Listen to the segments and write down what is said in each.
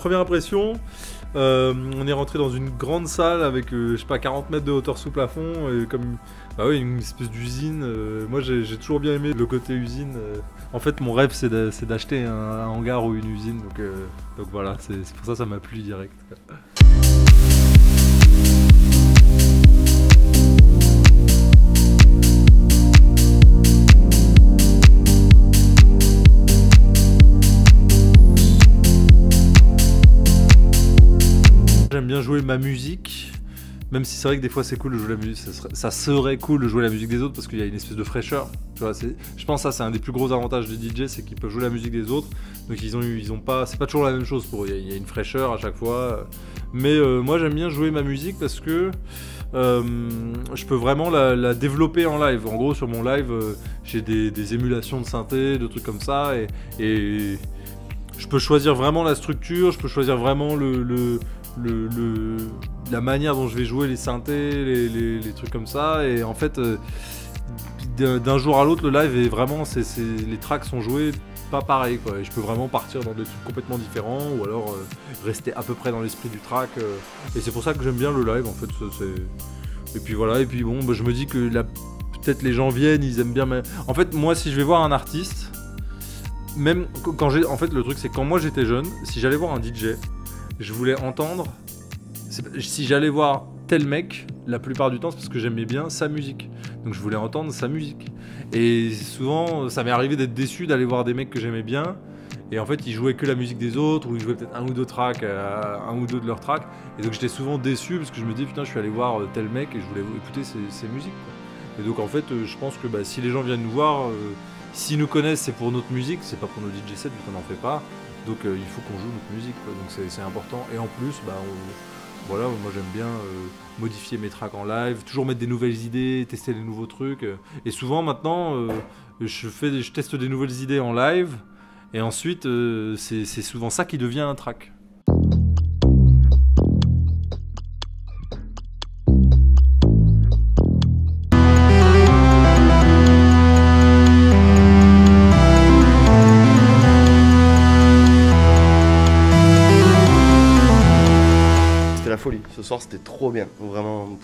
première impression, on est rentré dans une grande salle avec, je sais pas, 40 mètres de hauteur sous plafond, et comme bah oui, une espèce d'usine. Moi j'ai toujours bien aimé le côté usine. En fait mon rêve c'est d'acheter un hangar ou une usine, donc voilà, c'est pour ça que ça m'a plu direct. J'aime bien jouer ma musique, même si c'est vrai que des fois c'est cool de jouer la musique, ça serait cool de jouer la musique des autres parce qu'il y a une espèce de fraîcheur. Tu vois, je pense que ça c'est un des plus gros avantages du DJ, c'est qu'ils peuvent jouer la musique des autres, donc ils ont pas, c'est pas toujours la même chose pour eux, il y a une fraîcheur à chaque fois. Mais moi j'aime bien jouer ma musique parce que je peux vraiment la développer en live. En gros sur mon live j'ai des émulations de synthé, de trucs comme ça, et je peux choisir vraiment la structure, je peux choisir vraiment la manière dont je vais jouer les synthés, les trucs comme ça, et en fait d'un jour à l'autre le live est vraiment, les tracks sont joués pas pareil quoi, et je peux vraiment partir dans des trucs complètement différents ou alors rester à peu près dans l'esprit du track, et c'est pour ça que j'aime bien le live en fait. Et puis voilà, et puis bon bah, je me dis que peut-être les gens viennent, ils aiment bien en fait moi si je vais voir un artiste, même quand en fait le truc c'est que quand moi j'étais jeune, si j'allais voir un DJ, je voulais entendre, si j'allais voir tel mec, la plupart du temps c'est parce que j'aimais bien sa musique, donc je voulais entendre sa musique. Et souvent ça m'est arrivé d'être déçu d'aller voir des mecs que j'aimais bien, et en fait ils jouaient que la musique des autres, ou ils jouaient peut-être un ou deux tracks, un ou deux de leurs tracks, et donc j'étais souvent déçu parce que je me disais putain je suis allé voir tel mec et je voulais écouter ses musiques quoi. Et donc en fait je pense que bah, si les gens viennent nous voir, s'ils nous connaissent c'est pour notre musique, c'est pas pour nos DJ sets vu qu'on n'en fait pas. Donc il faut qu'on joue notre musique quoi. Donc c'est important, et en plus bah, voilà, moi j'aime bien modifier mes tracks en live, toujours mettre des nouvelles idées, tester des nouveaux trucs, et souvent maintenant je teste des nouvelles idées en live, et ensuite c'est souvent ça qui devient un track. La folie, ce soir c'était trop bien, vraiment.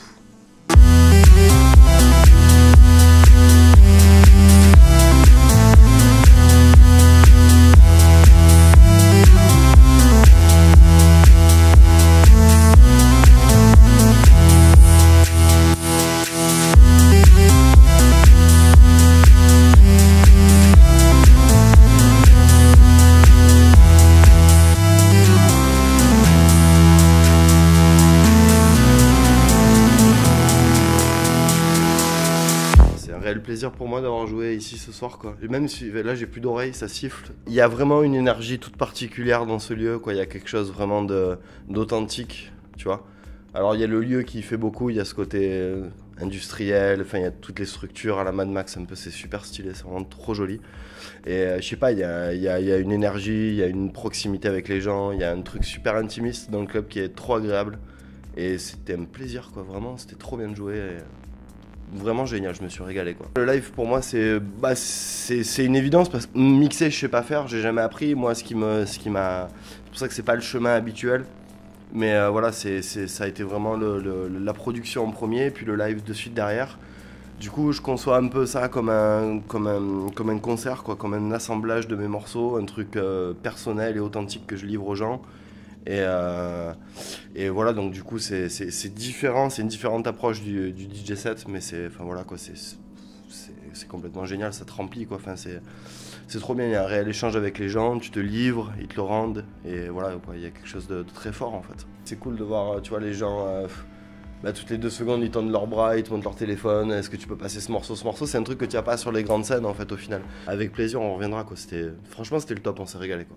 Réel plaisir pour moi d'avoir joué ici ce soir quoi. Et même si là j'ai plus d'oreilles, ça siffle. Il y a vraiment une énergie toute particulière dans ce lieu quoi. Il y a quelque chose vraiment d'authentique, tu vois. Alors il y a le lieu qui fait beaucoup, il y a ce côté industriel, enfin il y a toutes les structures à la Mad Max un peu, c'est super stylé, c'est vraiment trop joli. Et je sais pas, il y a une énergie, il y a une proximité avec les gens, il y a un truc super intimiste dans le club qui est trop agréable. Et c'était un plaisir quoi, vraiment, c'était trop bien de jouer. Vraiment génial, je me suis régalé quoi. Le live pour moi c'est une évidence parce que mixer je sais pas faire, j'ai jamais appris. Moi c'est pour ça que c'est pas le chemin habituel. Mais voilà, ça a été vraiment la production en premier, puis le live de suite derrière. Du coup je conçois un peu ça comme un concert quoi, comme un assemblage de mes morceaux, un truc personnel et authentique que je livre aux gens. Et voilà, donc du coup c'est différent, c'est une différente approche du DJ set, mais enfin voilà quoi, c'est complètement génial, ça te remplit quoi, enfin c'est trop bien, il y a un réel échange avec les gens, tu te livres, ils te le rendent, et voilà quoi, il y a quelque chose de très fort en fait. C'est cool de voir, tu vois, les gens, bah, toutes les 2 secondes ils tendent leurs bras, ils te montrent leur téléphone, est-ce que tu peux passer ce morceau, c'est un truc que tu n'as pas sur les grandes scènes en fait au final. Avec plaisir on reviendra quoi, franchement c'était le top, on s'est régalé quoi.